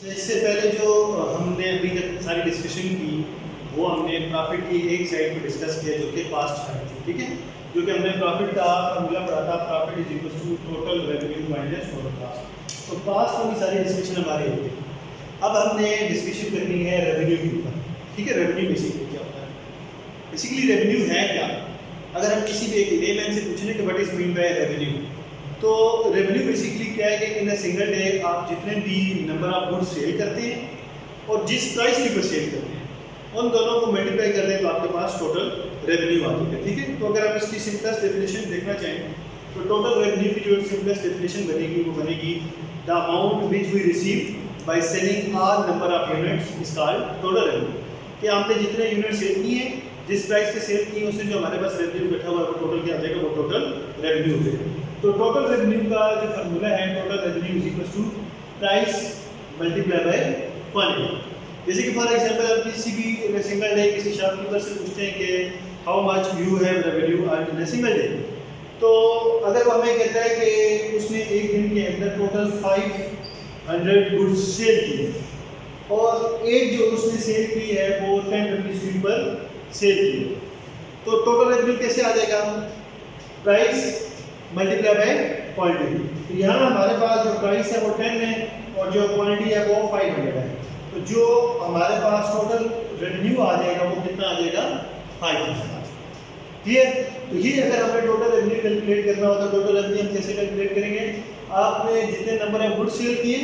तो इससे पहले जो हमने अभी तक सारी डिस्कशन की वो हमने प्रॉफिट की एक साइड पे डिस्कस किया जो कि पास्ट साइड थी, ठीक है। जो कि हमने प्रॉफिट का फॉर्मूला पढ़ा था, profit is equal to total revenue minus total cost. तो पास्ट वाली सारी डिस्कशन हमारी हो गई। अब हमने डिस्कशन करनी है रेवेन्यू के ऊपर, ठीक है। रेवेन्यू बेसिकली क्या होता है? बेसिकली रेवेन्यू है क्या? अगर हम किसी भी एक लेमैन से पूछने कि what is mean by revenue, तो रेवेन्यू बेसिकली क्या है कि इन अ सिंगल डे आप जितने भी नंबर ऑफ गुड्स सेल करते हैं और जिस प्राइस के ऊपर सेल करते हैं उन दोनों को मल्टीप्लाई कर दें तो आपके पास टोटल रेवेन्यू आती है, ठीक है। तो अगर आप इसकी सिंपलेस्ट डेफिनेशन देखना चाहें तो टोटल रेवेन्यू की जो सिंपलेस्ट डेफिनेशन बनेगी वो बनेगी the amount which we receive by selling are number of units is called total revenue. कि आपने जितने यूनिट सेल किए हैं, जिस प्राइस पे सेल किए उससे जो हमारे पास रेवेन्यू बैठा हुआ है वो टोटल क्या आ जाएगा, वो टोटल रेवेन्यू हो जाएगा। तो टोटल रेवेन्यू का जो फार्मूला है, total revenue is equal to price multiply by quantity. जैसे कि फॉर एग्जांपल आप किसी भी सिंगल डे किसी शॉपकीपर से पूछते हैं कि how much you have revenue in a single day, तो अगर वो हमें कहता है कि उसने एक दिन के अंदर टोटल 500 गुड्स सेल किए और एक जो उसने सेल की है वो 10 रुपीज़ पर सेल की, तो टोटल रेवेन्यू कैसे आ जाएगा? Price multiply by quantity. तो यहाँ हमारे पास जो प्राइस है वो 10 है और जो क्वांटिटी है वो 500 है, तो जो हमारे पास टोटल रेवेन्यू आ जाएगा वो कितना आ जाएगा? 500। क्लियर? तो ये अगर हमें टोटल रेवेन्यू कैलकुलेट करना होता है, टोटल रेवेन्यू हम कैसे कैलकुलेट करेंगे? आपने जितने नंबर ऑफ गुड्स सेल किए,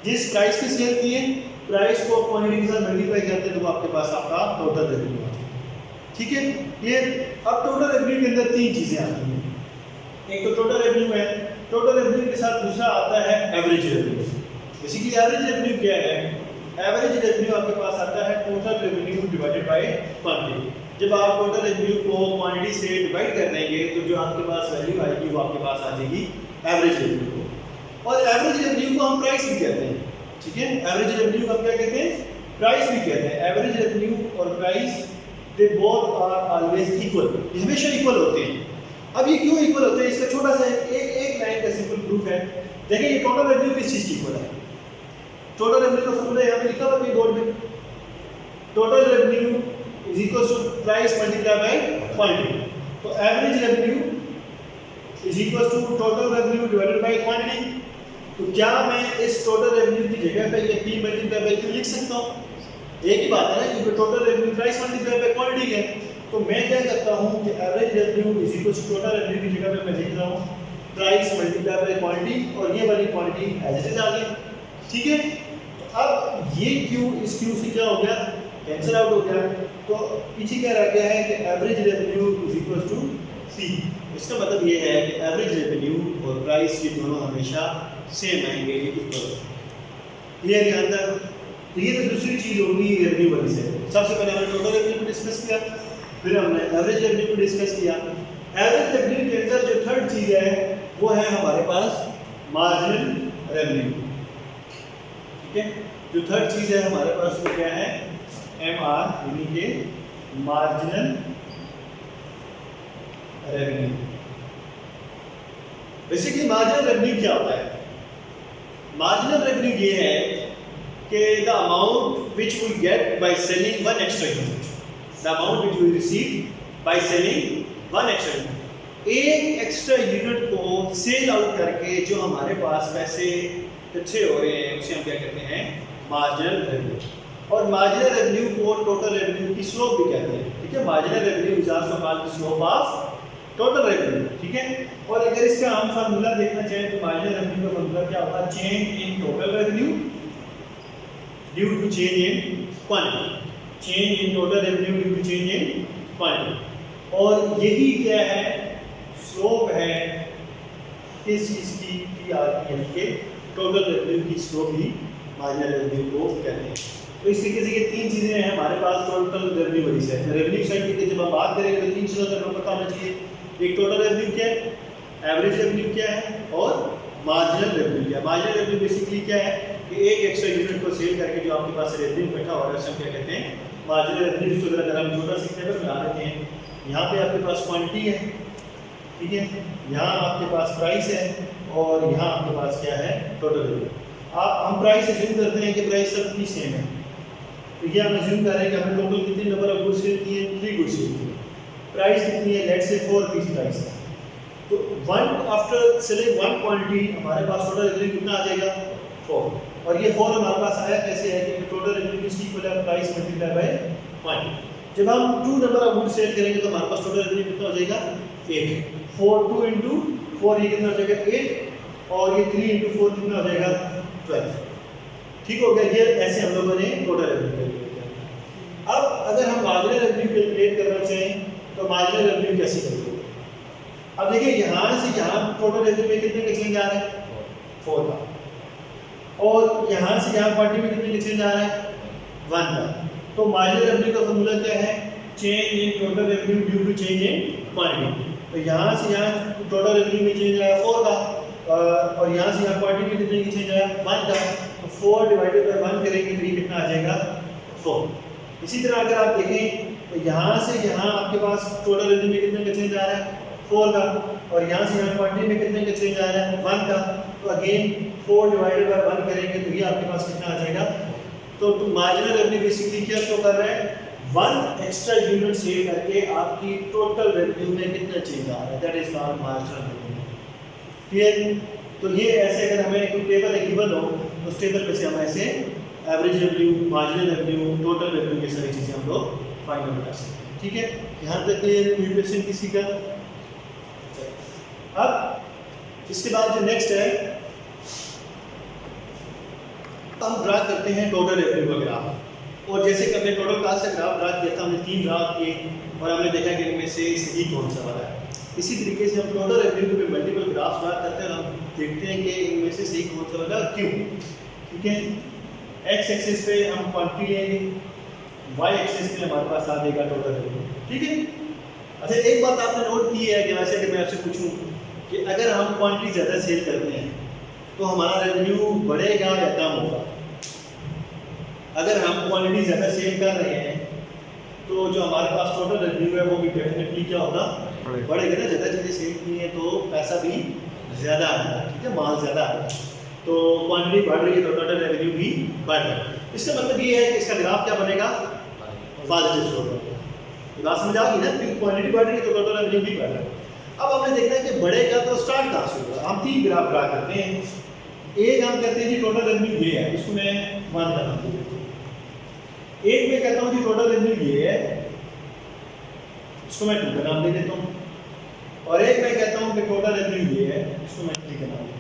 जिस प्राइस पे सेल किए, प्राइस को क्वांटिटी के साथ मल्टीप्लाई करते हैं तो आपके पास आपका टोटल रेवेन्यू आता है, ठीक है। क्लियर? अब टोटल रेवेन्यू के अंदर तीन चीजें आती हैं। एक तो टोटल रेवेन्यू है, टोटल रेवेन्यू के साथ दूसरा आता है average revenue. Basically average revenue क्या है? एवरेज रेवेन्यू आपके पास आता है total revenue divided by quantity. जब आप टोटल रेवेन्यू को क्वांटिटी से डिवाइड कर देंगे तो जो आपके पास वैल्यू आएगी वो आपके पास आ जाएगी एवरेज रेवेन्यू को। और एवरेज रेवेन्यू को हम प्राइस भी कहते हैं, ठीक है। एवरेज रेवेन्यू को हम क्या कहते हैं? प्राइस भी कहते हैं। एवरेज रेवेन्यू और price they both are always equal, हमेशा इक्वल होते हैं। अब ये क्यों इक्वल होते हैं? इसका छोटा सा एक लाइन का सिंपल प्रूफ है। देखिए ये टोटल रेवेन्यू किस चीज की इक्वल है? टोटल रेवेन्यू का फॉर्मूला यहाँ पे लिखा हुआ है बोर्ड में, total revenue is equal to price multiply by quantity. तो average revenue is equal to total revenue divided by quantity. तो क्या मैं इस टोटल रेवेन्यू की जगह पे ये P मल्टीप्लाई बाय Q लिख सकता हूँ? एक ही बात है ना, क्योंकि total revenue price multiply by quantity है। तो मैं क्या करता हूँ कि average revenue is equal to total revenue की जगह पे मैं लिख रहा हूँ प्राइस मल्टीप्लाई बाय क्वांटिटी और ये वाली क्वांटिटी एज इट इज आ गई, ठीक है। तो अब ये Q इस Q से क्या हो गया? कैंसिल आउट हो गया। तो पीछे क्या रह गया है कि average revenue is equal to C। इसका मतलब ये है कि एवरेज रेवेन्यू और प्राइस ये दोनों हमेशा सेम आएंगे, इक्वल। क्लियर यहाँ तक? तो ये तो दूसरी चीज होगी रेवेन्यू वाली से। सबसे पहले हमने टोटल रेवेन्यू को डिस्कस किया, फिर हमने एवरेज रेवेन्यू को डिस्कस किया। एवरेज रेवेन्यू के अंदर जो थर्ड चीज है वो है हमारे पास मार्जिनल रेवेन्यू, ठीक है। जो थर्ड चीज है हमारे पास वो क्या है? MR यानी कि marginal revenue. Basically marginal revenue क्या होता है? मार्जिनल रेवेन्यू ये है कि the amount which we get by selling one extra unit, the amount which we receive by selling one extra unit. एक एक्स्ट्रा यूनिट को सेल आउट करके जो हमारे पास पैसे इकट्ठे हो रहे हैं उसे हम क्या कहते हैं? Marginal revenue. और मार्जिनल रेवेन्यू को टोटल रेवेन्यू की स्लोप भी कहते हैं, ठीक है। Marginal revenue is also called the slope of total revenue, ठीक है। और अगर इसका हम फार्मूला देखना चाहें तो मार्जिनल रेवेन्यू का फार्मूला क्या होगा? Change in total revenue due to change in quantity, change in total revenue due to change in quantity. और यही क्या है? स्लोप है किस चीज की? यानी कि टोटल रेवेन्यू की स्लोप ही मार्जिनल रेवेन्यू को कहते हैं। तो इस तरीके से ये तीन चीजें हैं हमारे पास टोटल रेवेन्यू वाली साइड। रेवेन्यू साइड की जब हम बात करेंगे तो तीन चीज़ों का पता होना चाहिए। एक टोटल रेवेन्यू क्या है, एवरेज रेवेन्यू क्या है और मार्जिनल रेवेन्यू क्या है। मार्जिनल रेवेन्यू बेसिकली क्या है कि एक एक्स्ट्रा यूनिट को सेल करके जो आपके पास रेवेन्यू इकट्ठा हो रहा है उसे हम क्या कहते हैं? Marginal revenue. जिसको अगर हम छोटा सी टेबल बना लेते हैं, यहाँ पे आपके पास क्वांटिटी है, ठीक है, यहाँ आपके पास प्राइस है और यहाँ आपके पास क्या है? Total revenue. हम प्राइस एज्यूम करते हैं कि प्राइस सबकी सेम है, तो ये हम एज्यूम कर रहे हैं कि हमने टोटल कितने नंबर ऑफ गुड्स सेल किए, 3 गुड्स सेल किए, प्राइस कितनी है, लेट्स से 4 पीस प्राइस है, तो one after selling one quantity हमारे पास टोटल रेवेन्यू कितना आ जाएगा 4, और ये 4 हमारे पास आया कैसे है कि टोटल रेवेन्यू इसकी इक्वल है प्राइस मल्टीप्लाई बाय क्वांटिटी। जब हम 2 नंबर ऑफ गुड्स सेल करेंगे तो हमारे पास टोटल रेवेन्यू कितना हो जाएगा 8, 4 2 into 4 ये कितना हो जाएगा 8, और ये 3 into 4 कितना हो जाएगा 12। ठीक हो गया, ये ऐसे हम लोगों ने टोटल रेवेन्यू कैलकुलेट किया। अब अगर हम मार्जिनल रेवेन्यू कैलकुलेट करना चाहें तो मार्जिनल रेवेन्यू कैसे करेंगे? अब देखिए यहाँ से यहाँ टोटल रेवेन्यू में कितने का चेंज आ रहा है 4 का, और यहाँ से यहाँ क्वांटिटी में कितने का चेंज आ रहा है 1 का, तो मार्जिनल रेवेन्यू का फॉर्मूला क्या है, change in total revenue due to change in quantity. तो यहाँ से यहाँ टोटल रेवेन्यू में चेंज आया 4 का, और यहाँ से यहाँ क्वांटिटी में कितने की चेंज आया 1 का, तो 4 डिवाइडेड बाय 1 करेंगे तो ये कितना आ जाएगा 4। इसी तरह अगर आप देखें तो यहाँ से यहाँ आपके पास टोटल रेवेन्यू में कितने का चेंज आ रहा है 4 का, और यहाँ से यहाँ क्वांटिटी में कितने का चेंज आ रहा है 1 का, तो अगेन 4 डिवाइडेड बाय 1 करेंगे तो ये आपके पास कितना आ जाएगा। तो मार्जिनल रेवेन्यू बेसिकली क्या शो कर रहा है, 1 एक्स्ट्रा यूनिट सेल करके आपकी टोटल रेवेन्यू में कितना चेंज आ रहा है, that is called marginal revenue. Clear? तो ये ऐसे अगर हमें कोई टेबल गिवन हो तो उस टेबल पे से हम ऐसे average revenue, marginal revenue, total revenue ये सारी चीज़ें हम लोग फाइंड आउट कर सकते हैं। ठीक है, यहाँ तक क्लियर? कोई क्वेश्चन किसी का? अब इसके बाद जो नेक्स्ट है हम ड्रा करते हैं टोटल रेवेन्यू का ग्राफ, और जैसे कि हमने टोटल कास्ट का ग्राफ ड्रा किया था, हमने 3 ग्राफ किए और हमने देखा कि इनमें से सही कौन सा वाला है। इसी तरीके से हम टोटल रेवेन्यू पे मल्टीपल ग्राफ्स ड्रा करते हैं और हम देखते हैं कि इनमें से सही कौन सा वाला क्यों। ठीक है, एक्स एक्सिस पे हम क्वांटिटी लेंगे, वाई एक्सिस पे हमारे पास आ जाएगा टोटल रेवेन्यू। ठीक है, अच्छा एक बात आपने नोट की है कि वैसे कि मैं आपसे पूछूं कि अगर हम क्वांटिटी ज़्यादा सेल करते हैं तो हमारा रेवेन्यू बढ़ेगा या कम होगा? अगर हम क्वांटिटी ज़्यादा सेल कर रहे हैं तो जो हमारे पास टोटल रेवेन्यू है वो भी डेफिनेटली क्या होगा, बढ़ेगा ना। ज़्यादा चीज़ें सेल की हैं तो पैसा भी ज़्यादा आएगा, ठीक है, माल ज़्यादा आएगा, तो क्वांटिटी बढ़ रही है तो टोटल रेवेन्यू भी बढ़ रहा है। इसका मतलब ये है कि इसका ग्राफ क्या बनेगा, पॉजिटिव स्लोप बनेगा। बात समझ आ गई ना, क्योंकि क्वांटिटी बढ़ रही है तो टोटल रेवेन्यू भी बढ़ रहा है। अब हमने देखना है कि बढ़ेगा तो स्टार्ट कहाँ से होगा। हम 3 ग्राफ ड्रा करते हैं, एक हम कहते हैं जी टोटल रेवेन्यू ये है, इसको मैं 1 का नाम दे देता हूँ। एक में कहता हूँ जी टोटल रेवेन्यू ये है, इसको मैं 2 का नाम दे देता हूँ, और एक मैं कहता हूँ कि टोटल रेवेन्यू ये है, इसको मैं 3 का नाम देता हूँ।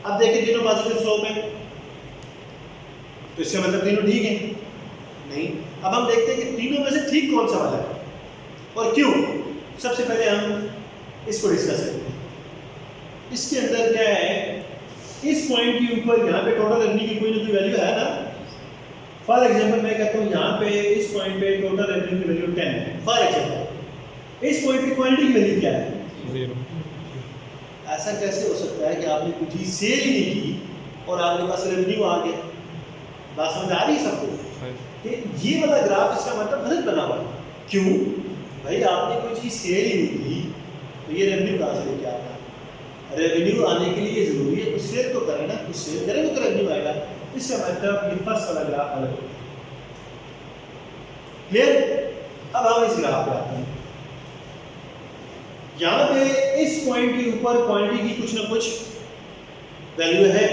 अब देखिए तीनों पॉजिटिव स्लोप है तो इसका मतलब तीनों ठीक है नहीं। अब हम देखते हैं कि तीनों में से ठीक कौन सा वाला है और क्यों। सबसे पहले हम इसको डिस्कस करते हैं। इसके अंदर क्या है, इस पॉइंट के ऊपर यहाँ पे टोटल रेवेन्यू की कोई ना कोई वैल्यू है ना। फॉर एग्जांपल मैं कहता हूँ यहाँ पे इस पॉइंट पे टोटल रेवेन्यू की वैल्यू 10 है। फॉर एग्जांपल इस पॉइंट की क्वांटिटी की वैल्यू क्या है, 0। ऐसा कैसे हो सकता है कि आपने कुछ चीज सेल ही नहीं की और आपके पास रेवेन्यू आ गया। बात समझ आ रही है सबको कि ये वाला ग्राफ इसका मतलब गलत बना हुआ है। क्यों भाई, आपने कोई चीज सेल ही नहीं की तो ये रेवेन्यू कहाँ से लेके आता है। रेवेन्यू आने के लिए जरूरी है कुछ सेल तो करें ना, कुछ सेल करेंगे तो रेवेन्यू आएगा। इसका मतलब ये फर्स्ट वाला ग्राफ अलग होता है। क्लियर? अब हम इस ग्राफ पे आते हैं। यहाँ पे इस पॉइंट के ऊपर क्वांटिटी की कुछ ना कुछ वैल्यू है,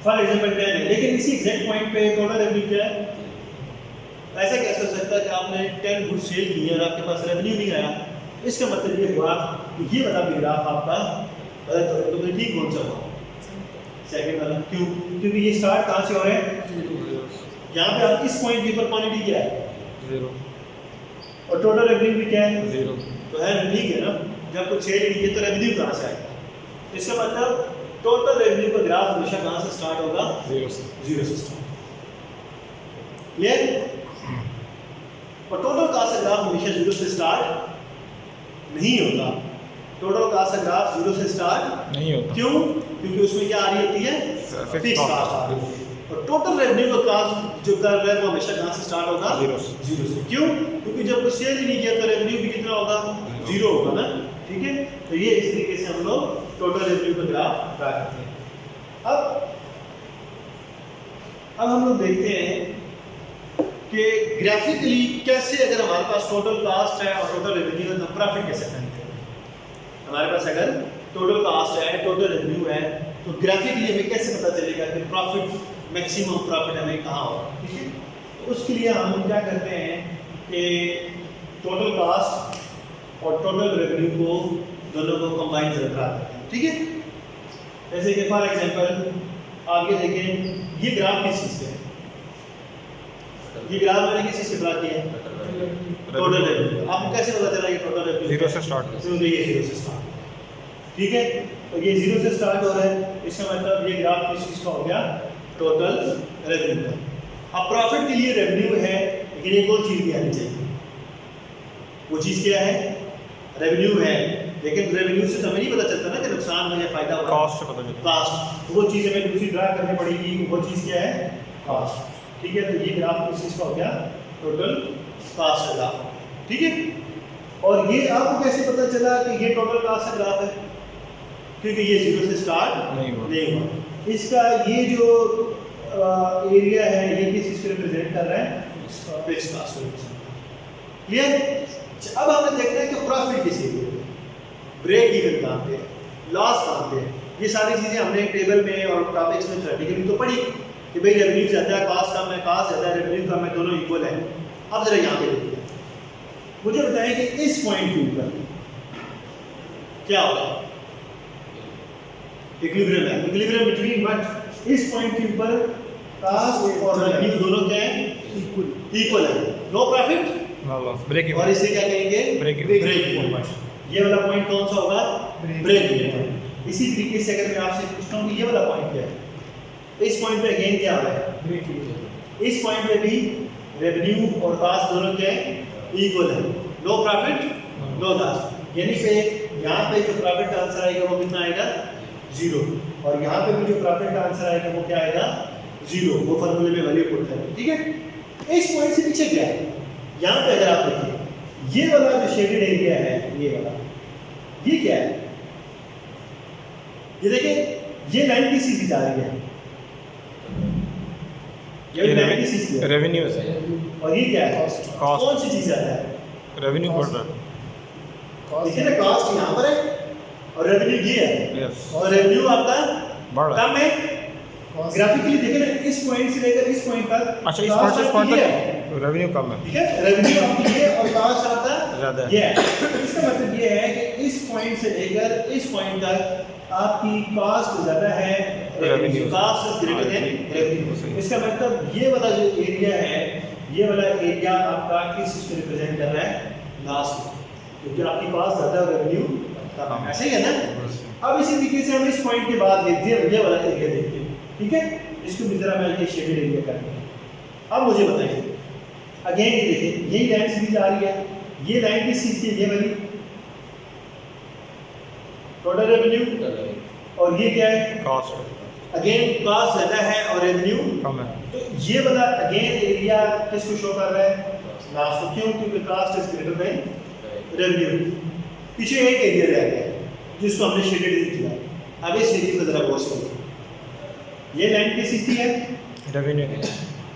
फॉर एग्जांपल 10 है, लेकिन इसी एग्जैक्ट पॉइंट पे टोटल रेवेन्यू क्या है। ऐसा कैसे हो सकता है कि आपने 10 गुड्स सेल किए और आपके पास रेवेन्यू नहीं आया। इसका मतलब ये हुआ कि ये वाला भी ग्राफ आपका गलत हो गया। तो फिर ठीक कौन सा हुआ, सेकंड वाला। क्यों? क्योंकि ये स्टार्ट कहाँ से हो रहा है, यहाँ पे आप इस पॉइंट के ऊपर क्वांटिटी क्या है 0 और टोटल रेवेन्यू भी क्या है 0। तो है ना, ठीक है ना। जब कुछ सेल नहीं किए तो रेवेन्यू कहाँ से आएगा। इसका मतलब टोटल रेवेन्यू का ग्राफ हमेशा कहाँ से स्टार्ट होगा, 0 से स्टार्ट। क्लियर? और टोटल कास्ट का ग्राफ हमेशा 0 से स्टार्ट नहीं होता। टोटल कास्ट का ग्राफ 0 से स्टार्ट नहीं होता। क्यों? क्योंकि उसमें क्या आ रही होती है, फिक्स कास्ट आ रही है। और टोटल रेवेन्यू का कास्ट जो कर रहा है वो हमेशा कहाँ से स्टार्ट होगा, 0 से। क्यों? क्योंकि जब कुछ सेल ही नहीं किया तो रेवेन्यू भी कितना होगा, 0 होगा ना। ठीक है, तो ये इस तरीके से हम लोग टोटल रेवेन्यू का ग्राफ ड्रा करते हैं। अब हम लोग देखते हैं कि ग्राफिकली कैसे, अगर हमारे पास टोटल कास्ट है और टोटल रेवेन्यू है तो प्रॉफिट कैसे फाइंड करें। हमारे पास अगर टोटल कास्ट है, टोटल रेवेन्यू है, तो ग्राफिकली हमें कैसे पता चलेगा कि प्रॉफिट, मैक्सिमम प्रॉफिट हमें कहाँ होगा। ठीक है, तो उसके लिए हम क्या करते हैं कि टोटल कास्ट और टोटल रेवेन्यू को दोनों को कंबाइन करते हैं। ठीक है, जैसे कि फॉर एग्जांपल आगे देखें, ये ग्राफ किस चीज़ का है, ये ग्राफ मैंने किस चीज़ से ड्रा किया है, टोटल रेवेन्यू। आपको कैसे पता चला ये टोटल रेवेन्यू जीरो से स्टार्ट, ये जीरो से स्टार्ट। ठीक है, तो ये जीरो से स्टार्ट हो रहा है, इसका मतलब ये ग्राफ किस चीज़ का हो गया, टोटल रेवेन्यू का। अब प्रॉफिट के लिए रेवेन्यू है, लेकिन एक और चीज़ भी आनी चाहिए। वो चीज़ क्या है, रेवेन्यू है, लेकिन रेवेन्यू से हमें नहीं पता चलता ना कि नुकसान हो या फायदा हो, कॉस्ट से पता चलता है। कास्ट, तो वो चीज़ हमें दूसरी ड्रा करनी पड़ेगी। वो चीज़ क्या है, कास्ट। ठीक है, तो ये ग्राफ किस चीज़ का हो गया, टोटल कास्ट का ग्राफ। ठीक है, और ये आपको कैसे पता चला कि ये टोटल कास्ट का ग्राफ है, क्योंकि ये जीरो से स्टार्ट नहीं हुआ। इसका ये जो एरिया है, ये किस चीज़ को रिप्रेजेंट कर रहा है, फिक्स्ड कास्ट को। क्लियर। अब हमें देखना है कि प्रॉफिट किस एरिया पे, ब्रेक इवन कहाँ पे, लॉस कहाँ पे। ये सारी चीज़ें हमने टेबल में और टॉपिक्स में थ्योरेटिकली तो पढ़ी कि भाई रेवेन्यू ज़्यादा है, कास्ट कम है, कास्ट ज़्यादा है, रेवेन्यू कम है, दोनों इक्वल है। अब जरा यहाँ पे देखिए, मुझे बताएं कि इस पॉइंट के ऊपर क्या होगा, इक्विलिब्रियम है, इक्विलिब्रियम बिटवीन व्हाट, इस पॉइंट के ऊपर कास्ट और रेवेन्यू दोनों क्या है, इक्वल है, no profit no loss, break even. और इसे क्या कहेंगे, ब्रेक इवन। ये वाला पॉइंट कौन सा होगा, ब्रेक इवन। इसी तरीके से अगर मैं आपसे पूछता हूँ कि ये वाला पॉइंट क्या है, तो इस पॉइंट पे अगेन क्या हो रहा है, ब्रेक इवन। इस पॉइंट पे भी रेवेन्यू और कास्ट दोनों क्या है, इक्वल है, नो प्रॉफिट नो लॉस। यानी कि यहाँ पे जो प्रॉफिट का आंसर आएगा वो कितना आएगा, जीरो, और यहाँ पे भी जो प्रॉफिट का आंसर आएगा वो क्या आएगा, जीरो। वो फॉर्मूले में वैल्यू पुट करें। ठीक है, इस पॉइंट से पीछे क्या है, यहाँ पे अगर आप देखिए ये वाला जो शेडेड एरिया है, ये वाला, ये क्या है, ये देखिए ये लाइन की सीधी जा रही है, ये लाइन की सीधी है, रेवेन्यू है, और ये क्या है, कॉस्ट। कौन सी चीज आता है, रेवेन्यू बढ़ रहा है। देखिए ना, कॉस्ट यहाँ पर है और रेवेन्यू ये है, यस, और रेवेन्यू आपका बढ़ रहा कम है। ग्राफिकली देखिए ना, इस पॉइंट से लेकर इस पॉइंट तक, अच्छा, इस पॉइंट से इस पॉइंट तक रेवेन्यू कम है, ठीक है, रेवेन्यू आपकी ये और कास्ट आपका ज़्यादा है। ये है। इसका मतलब ये है कि इस पॉइंट से लेकर इस पॉइंट तक आपकी कास्ट ज़्यादा है, revenue cost is greater than revenue. इसका मतलब ये वाला जो एरिया है, ये वाला एरिया आपका किस चीज़ को रिप्रेजेंट कर रहा है, लास्ट, क्योंकि आपकी कास्ट ज़्यादा और रेवेन्यू कम, ऐसे ही है ना। अब इसी तरीके से हम इस पॉइंट के बाद देखते हैं, ये वाला एरिया देखते हैं। ठीक है, इसको भी जरा मैं ये शेडेड एरिया करते हैं। अब मुझे बताइए, अगेन ये देखिए, यही लाइन सीधी जा रही है, ये लाइन किस चीज़ की, ये वाली टोटल रेवेन्यू, और ये क्या है, कॉस्ट। अगेन कास्ट ज़्यादा है और रेवेन्यू कम है, तो ये वाला अगेन एरिया किसको शो कर रहा है, लास्ट को। क्यों, क्योंकि cost is greater than revenue. पीछे एक एरिया रह गया जिसको हमने शेडेड नहीं किया। अब इस एरिया को जरा गौर से देखिए, ये लाइन किस चीज़ की है, रेवेन्यू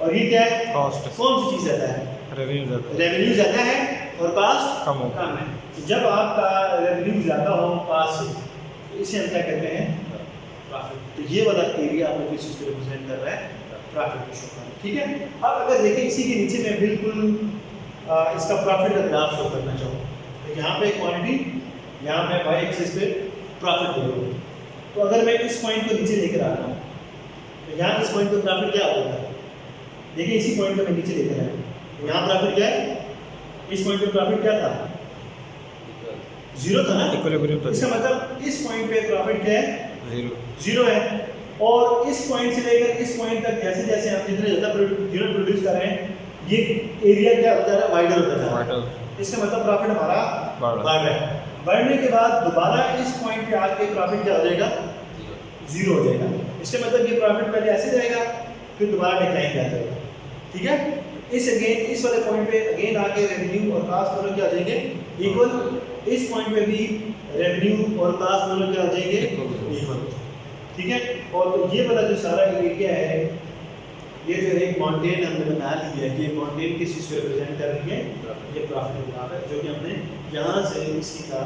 और ये क्या है, कॉस्ट। कौन सी चीज़ ज़्यादा है, रेवेन्यू ज़्यादा, रेवेन्यू ज़्यादा है और कास्ट कम हो। कम है। तो जब आपका रेवेन्यू ज़्यादा हो कास्ट से, तो इसे हम क्या कहते हैं, प्रॉफिट। तो ये वाला एरिया आपको किस चीज़ को रिप्रेजेंट कर रहा है, प्रॉफिट को शो कर रहा है। ठीक है, अब अगर देखें इसी के नीचे मैं बिल्कुल इसका प्रॉफिट का ग्राफ शो करना चाहूँ, तो यहाँ पे क्वांटिटी, यहाँ मैं वाई एक्सिस पे प्रॉफिट दे रहा हूँ। तो अगर मैं इस पॉइंट को नीचे लेकर आ रहा हूँ, तो यहाँ इस पॉइंट पे प्रॉफिट क्या होता है, देखिए इसी पॉइंट को मैं नीचे लेकर आया, तो यहाँ प्रॉफिट क्या है, इस पॉइंट पे प्रॉफिट क्या था, जीरो था ना, इक्विलिब्रियम था। इसका मतलब इस पॉइंट पे प्रॉफिट क्या है, जीरो, जीरो है। और इस पॉइंट से लेकर इस पॉइंट तक जैसे जैसे हम जितने ज़्यादा यूनिट प्रोड्यूस कर रहे हैं, ये एरिया क्या होता है, वाइडर होता है। इसका मतलब प्रॉफिट हमारा बढ़ रहा है। बढ़ने के बाद दोबारा इस पॉइंट पे आके प्रॉफिट क्या हो जाएगा, जीरो हो जाएगा। इसका मतलब ये प्रॉफिट पहले ऐसे जाएगा, फिर दोबारा डिक्लाइन कर जाएगा। ठीक है, इस वाले पॉइंट पे अगेन आके रेवेन्यू और कास्ट दोनों क्या हो जाएंगे, इक्वल। इस पॉइंट पे भी रेवेन्यू और कास्ट दोनों क्या हो जाएंगे, इक्वल। ठीक है, और तो ये वाला जो सारा एरिया है, ये जो एक माउंटेन हमने बना ली है, ये माउंटेन किस चीज़ को रिप्रेजेंट कर रही है, ये प्रॉफिट ग्राफ है, जो कि हमने यहाँ से इसी का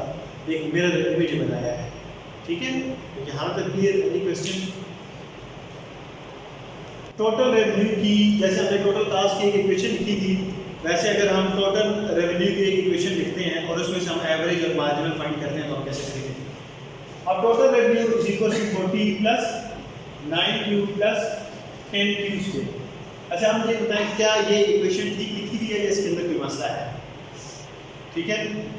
एक मिरर इमेज बनाया है। ठीक है, तो यहाँ तक clear? Any question? Total revenue की, जैसे हमने टोटल कास्ट की एक इक्वेशन लिखी थी, वैसे अगर हम टोटल रेवेन्यू की एक इक्वेशन लिखते हैं और उसमें से हम एवरेज और मार्जिनल फाइंड करते हैं तो हम कैसे करेंगे? अब total revenue is equal to 40 plus 9Q plus 10Q²। अच्छा, हम ये बताएं क्या ये इक्वेशन ठीक लिखी हुई है या इसके अंदर कोई मसला है? ठीक है,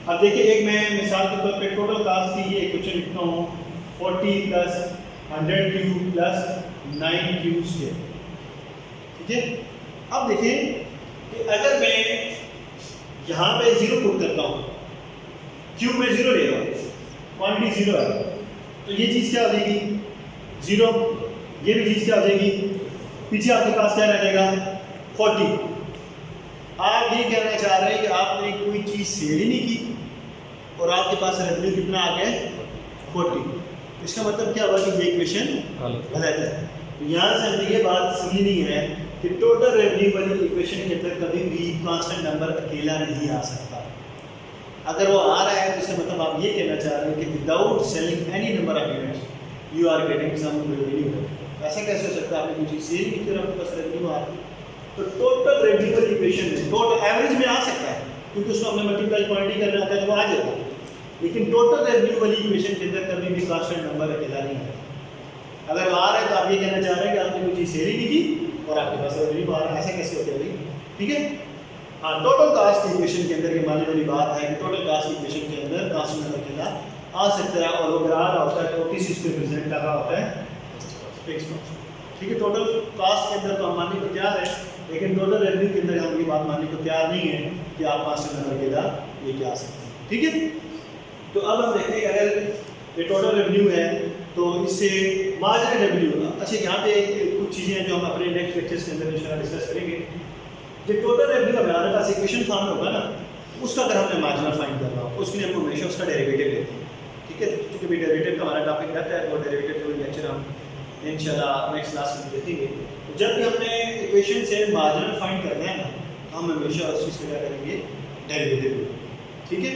अब देखिए, एक मैं मिसाल के तौर पे टोटल कास्ट की ये इक्वेशन लिखता हूँ 40 प्लस 100Q प्लस 9Q²। ठीक है, अब देखें कि अगर मैं यहाँ पे 0 पुट करता हूँ, Q में 0 ले रहा हूँ, क्वांटिटी 0 है, तो ये चीज़ क्या हो जाएगी? 0। ये भी चीज़ क्या हो जाएगी? पीछे आपके पास क्या रह जाएगा? 40। आप ये कहना चाह रहे हैं कि आपने कोई चीज़ सेल ही नहीं की और आपके पास रेवेन्यू कितना आ गया? 40। इसका मतलब क्या हुआ कि ये इक्वेशन गलत है। तो यहाँ से हमें ये बात समझनी नहीं है कि टोटल रेवेन्यू वाली इक्वेशन के अंदर कभी भी कांस्टेंट नंबर अकेला नहीं आ सकता। अगर वो आ रहा है तो इसका मतलब आप ये कहना चाह रहे हैं कि without selling any number of units you are getting some revenue. ऐसा कैसे हो सकता है? आपने कोई चीज़ सेल नहीं की और आपके पास रेवेन्यू आ रहा है। तो टोटल रेवेन्यू वाली इक्वेशन में टोटल एवरेज में आ सकता है, क्योंकि उसको हमने मल्टीप्लाई क्वांटिटी करना आता है तो वो आ जाता है, लेकिन टोटल रेवेन्यू वाली इक्वेशन के अंदर कभी भी कांस्टेंट नंबर अकेला नहीं है। अगर वो आ रहा है तो आप ये कहना चाह रहे हैं कि आपने कोई चीज़ सेल ही नहीं की और आपके पास रेवेन्यू आ रहा है। ऐसा कैसे होता है भाई? ठीक है, हाँ, टोटल कास्ट की इक्वेशन के अंदर ये मानने वाली बात है कि टोटल कास्ट की इक्वेशन के अंदर कांस्टेंट नंबर अकेला आ सकता है, और वो अगर आ रहा होता है तो किस चीज़ को रिप्रेजेंट कर रहा होता है? Fix cost. ठीक है, टोटल कास्ट के अंदर तो हम मानने को तैयार है, लेकिन टोटल रेवेन्यू के अंदर हम ये बात मानने को तैयार नहीं है कि आप कांस्टेंट नंबर अकेला लेके आ सकते हैं। ठीक है, तो अब हम देखते हैं अगर ये टोटल रेवेन्यू है तो इससे मार्जिनल रेवेन्यू। अच्छा, यहाँ पे कुछ चीज़ें हैं जो हम अपने नेक्स्ट लेक्चर्स के अंदर इंशाल्लाह डिस्कस करेंगे। जो टोटल रेवेन्यू का हमारे पास इक्वेशन फॉर्म होगा ना, उसका अगर हमने मार्जिनल फाइंड करना हो उसके लिए हम हमेशा उसका डेरिवेटिव लेते हैं। ठीक है, क्योंकि भी डेरिवेटिव का हमारा टॉपिक रहता है और डेरिवेटिव का लेक्चर हम इंशाल्लाह नेक्स्ट क्लास में देखेंगे। तो जब भी हमने इक्वेशन से मार्जिनल फाइंड करना है ना, हम हमेशा उस चीज़ को क्या करेंगे? डेरिवेटिव। ठीक है।